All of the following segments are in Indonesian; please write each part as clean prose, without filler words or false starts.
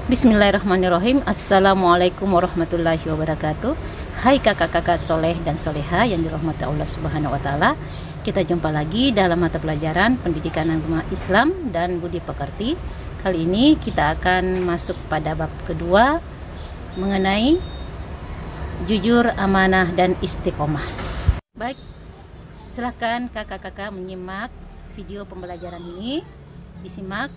Bismillahirrahmanirrahim. Assalamualaikum warahmatullahi wabarakatuh. Hai kakak-kakak soleh dan soleha yang dirahmati Allah Subhanahu wa Ta'ala. Kita jumpa lagi dalam mata pelajaran Pendidikan Agama Islam dan Budi Pekerti. Kali ini kita akan masuk pada bab kedua mengenai jujur, amanah, dan istiqomah. Baik, silahkan kakak-kakak menyimak video pembelajaran ini. Disimak.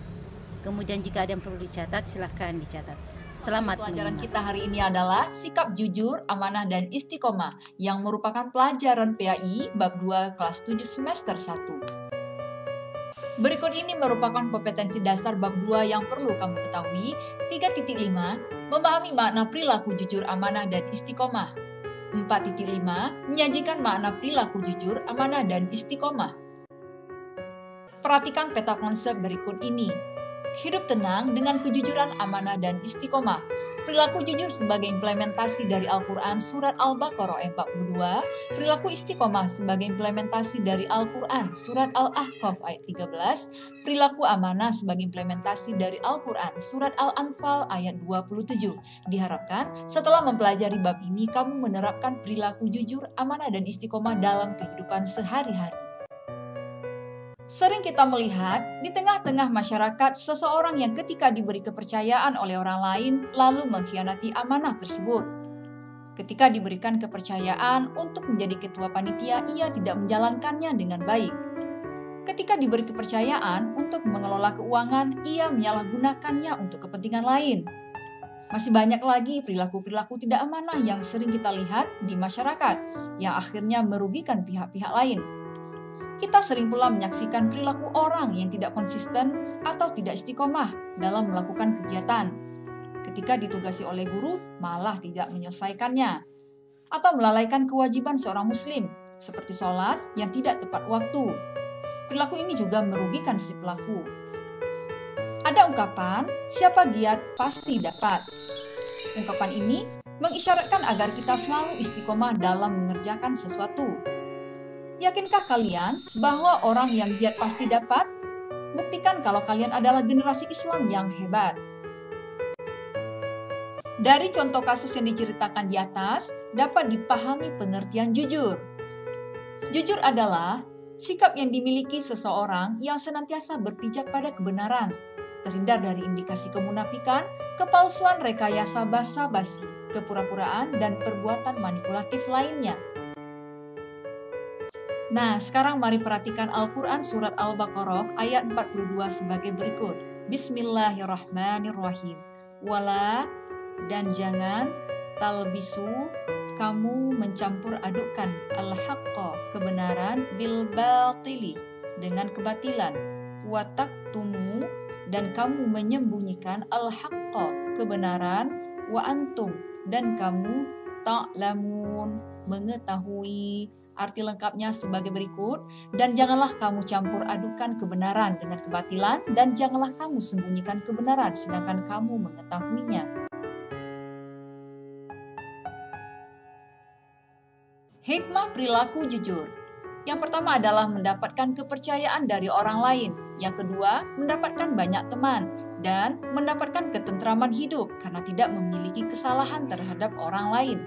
Kemudian jika ada yang perlu dicatat, silahkan dicatat. Selamat Pelajaran menyimak. kita hari ini adalah sikap jujur, amanah, dan istiqomah yang merupakan pelajaran PAI bab 2 kelas 7 semester 1. Berikut ini merupakan kompetensi dasar bab 2 yang perlu kamu ketahui. 3.5 memahami makna perilaku jujur, amanah, dan istiqomah. 4.5 menyajikan makna perilaku jujur, amanah, dan istiqomah. Perhatikan peta konsep berikut ini. Hidup tenang dengan kejujuran, amanah, dan istiqomah. Perilaku jujur sebagai implementasi dari Al-Quran Surat Al-Baqarah ayat 42. Perilaku istiqomah sebagai implementasi dari Al-Quran Surat Al-Ahqaf ayat 13. Perilaku amanah sebagai implementasi dari Al-Quran Surat Al-Anfal ayat 27. Diharapkan setelah mempelajari bab ini, kamu menerapkan perilaku jujur, amanah, dan istiqomah dalam kehidupan sehari-hari. Sering kita melihat di tengah-tengah masyarakat seseorang yang ketika diberi kepercayaan oleh orang lain lalu mengkhianati amanah tersebut. Ketika diberikan kepercayaan untuk menjadi ketua panitia, ia tidak menjalankannya dengan baik. Ketika diberi kepercayaan untuk mengelola keuangan, ia menyalahgunakannya untuk kepentingan lain. Masih banyak lagi perilaku-perilaku tidak amanah yang sering kita lihat di masyarakat yang akhirnya merugikan pihak-pihak lain. Kita sering pula menyaksikan perilaku orang yang tidak konsisten atau tidak istiqomah dalam melakukan kegiatan. Ketika ditugasi oleh guru, malah tidak menyelesaikannya. Atau melalaikan kewajiban seorang muslim, seperti sholat yang tidak tepat waktu. Perilaku ini juga merugikan si pelaku. Ada ungkapan, siapa giat pasti dapat. Ungkapan ini mengisyaratkan agar kita selalu istiqomah dalam mengerjakan sesuatu. Yakinkah kalian bahwa orang yang giat pasti dapat? Buktikan kalau kalian adalah generasi Islam yang hebat. Dari contoh kasus yang diceritakan di atas, dapat dipahami pengertian jujur. Jujur adalah sikap yang dimiliki seseorang yang senantiasa berpijak pada kebenaran, terhindar dari indikasi kemunafikan, kepalsuan, rekayasa basa-basi, kepura-puraan, dan perbuatan manipulatif lainnya. Nah, sekarang mari perhatikan Al-Quran Surat Al-Baqarah ayat 42 sebagai berikut. Bismillahirrahmanirrahim. Wala, dan jangan, talbisu, kamu mencampur adukkan, al-haqqa, kebenaran, bil batili, dengan kebatilan. Watak tumu, dan kamu menyembunyikan, al-haqqa, kebenaran, wa antum, dan kamu ta'lamun, mengetahui. Arti lengkapnya sebagai berikut, dan janganlah kamu campur adukan kebenaran dengan kebatilan, dan janganlah kamu sembunyikan kebenaran sedangkan kamu mengetahuinya. Hikmah perilaku jujur. Yang pertama adalah mendapatkan kepercayaan dari orang lain. Yang kedua, mendapatkan banyak teman. Dan mendapatkan ketentraman hidup karena tidak memiliki kesalahan terhadap orang lain.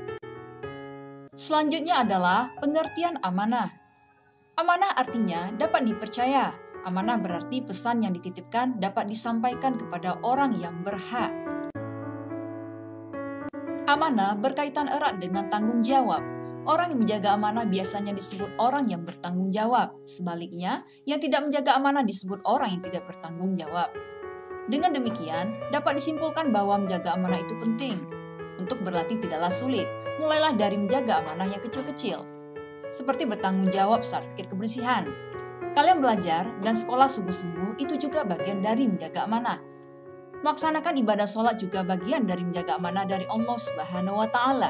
Selanjutnya adalah pengertian amanah. Amanah artinya dapat dipercaya. Amanah berarti pesan yang dititipkan dapat disampaikan kepada orang yang berhak. Amanah berkaitan erat dengan tanggung jawab. Orang yang menjaga amanah biasanya disebut orang yang bertanggung jawab. Sebaliknya, yang tidak menjaga amanah disebut orang yang tidak bertanggung jawab. Dengan demikian, dapat disimpulkan bahwa menjaga amanah itu penting. Untuk berlatih tidaklah sulit. Mulailah dari menjaga amanah yang kecil-kecil. Seperti bertanggung jawab saat pikir kebersihan. Kalian belajar dan sekolah sungguh-sungguh itu juga bagian dari menjaga amanah. Melaksanakan ibadah sholat juga bagian dari menjaga amanah dari Allah Subhanahu wa Ta'ala.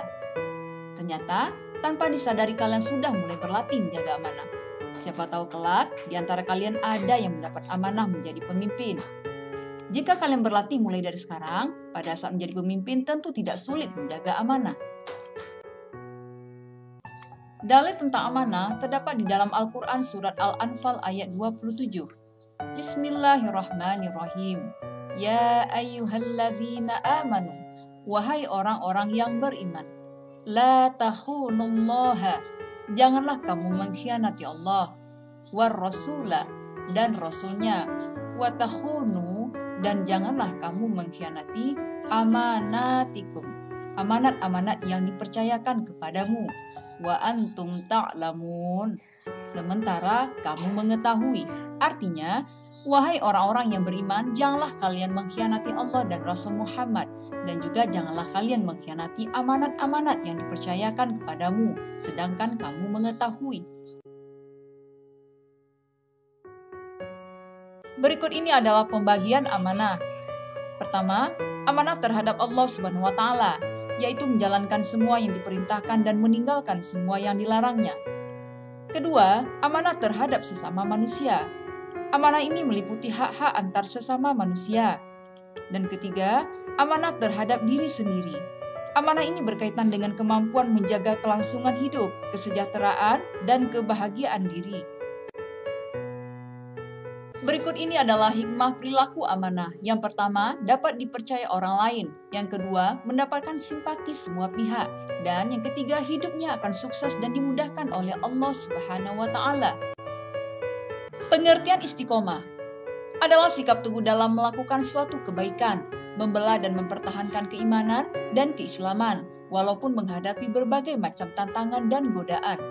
Ternyata, tanpa disadari kalian sudah mulai berlatih menjaga amanah. Siapa tahu kelak, di antara kalian ada yang mendapat amanah menjadi pemimpin. Jika kalian berlatih mulai dari sekarang, pada saat menjadi pemimpin tentu tidak sulit menjaga amanah. Dalil tentang amanah terdapat di dalam Al-Quran Surat Al-Anfal ayat 27. Bismillahirrahmanirrahim. Ya ayyuhalladzina amanu, wahai orang-orang yang beriman, la takhunullaha, janganlah kamu mengkhianati Allah, war rasula, dan rasulnya, wa takhunu, dan janganlah kamu mengkhianati amanatikum, amanat-amanat yang dipercayakan kepadamu, wa antum ta'lamun, sementara kamu mengetahui. Artinya, wahai orang-orang yang beriman, janganlah kalian mengkhianati Allah dan Rasul Muhammad, dan juga janganlah kalian mengkhianati amanat-amanat yang dipercayakan kepadamu, sedangkan kamu mengetahui. Berikut ini adalah pembagian amanah. Pertama, amanah terhadap Allah Subhanahu wa Ta'ala, yaitu menjalankan semua yang diperintahkan dan meninggalkan semua yang dilarangnya. Kedua, amanah terhadap sesama manusia. Amanah ini meliputi hak-hak antar sesama manusia. Dan ketiga, amanah terhadap diri sendiri. Amanah ini berkaitan dengan kemampuan menjaga kelangsungan hidup, kesejahteraan, dan kebahagiaan diri. Berikut ini adalah hikmah perilaku amanah. Yang pertama, dapat dipercaya orang lain. Yang kedua, mendapatkan simpati semua pihak. Dan yang ketiga, hidupnya akan sukses dan dimudahkan oleh Allah Subhanahu wa Ta'ala. Pengertian istiqomah adalah sikap teguh dalam melakukan suatu kebaikan, membela dan mempertahankan keimanan dan keislaman, walaupun menghadapi berbagai macam tantangan dan godaan.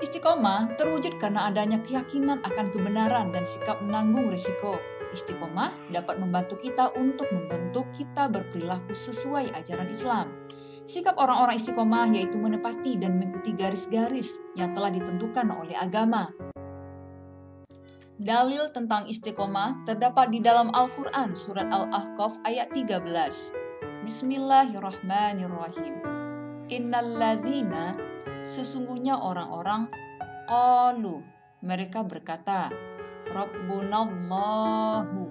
Istiqomah terwujud karena adanya keyakinan akan kebenaran dan sikap menanggung risiko. Istiqomah dapat membantu kita untuk membentuk kita berperilaku sesuai ajaran Islam. Sikap orang-orang istiqomah yaitu menepati dan mengikuti garis-garis yang telah ditentukan oleh agama. Dalil tentang istiqomah terdapat di dalam Al-Quran surat Al-Ahqaf ayat 13. Bismillahirrahmanirrahim. Innalladzina, sesungguhnya orang-orang, qalu, mereka berkata, Rabbunallahu,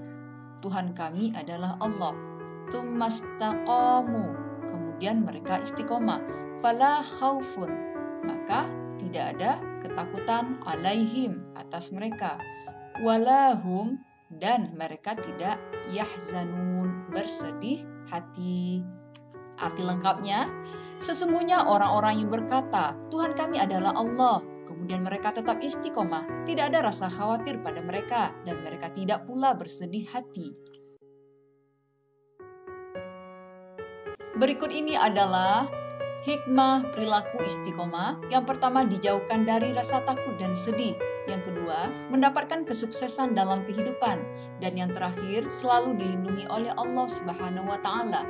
Tuhan kami adalah Allah. Tsumastaqamu, kemudian mereka istiqomah. Fala khaufun, maka tidak ada ketakutan alaihim, atas mereka. Walahum, dan mereka tidak yahzanun, bersedih hati. Arti lengkapnya, sesungguhnya orang-orang yang berkata, Tuhan kami adalah Allah, kemudian mereka tetap istiqomah, tidak ada rasa khawatir pada mereka, dan mereka tidak pula bersedih hati. Berikut ini adalah hikmah perilaku istiqomah. Yang pertama, dijauhkan dari rasa takut dan sedih. Yang kedua, mendapatkan kesuksesan dalam kehidupan. Dan yang terakhir, selalu dilindungi oleh Allah Subhanahu wa Ta'ala.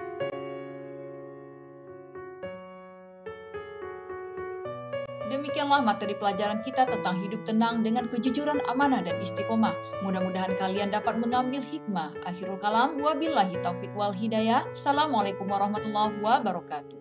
Demikianlah materi pelajaran kita tentang hidup tenang dengan kejujuran, amanah, dan istiqomah. Mudah-mudahan kalian dapat mengambil hikmah. Akhirul kalam, wabillahi taufiq wal hidayah. Assalamualaikum warahmatullahi wabarakatuh.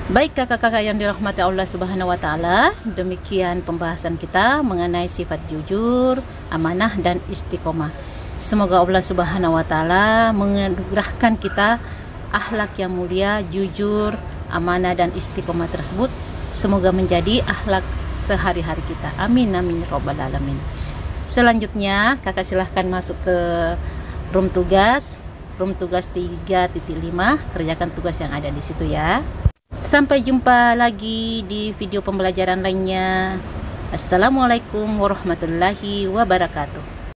Baik kakak-kakak yang dirahmati Allah Subhanahu wa Ta'ala, demikian pembahasan kita mengenai sifat jujur, amanah, dan istiqomah. Semoga Allah Subhanahu wa Ta'ala menganugerahkan kita akhlak yang mulia, jujur, amanah, dan istiqomah tersebut. Semoga menjadi akhlak sehari-hari kita. Amin amin robbal alamin. Selanjutnya kakak silahkan masuk ke room tugas 3.5, kerjakan tugas yang ada di situ ya. Sampai jumpa lagi di video pembelajaran lainnya. Assalamualaikum warahmatullahi wabarakatuh.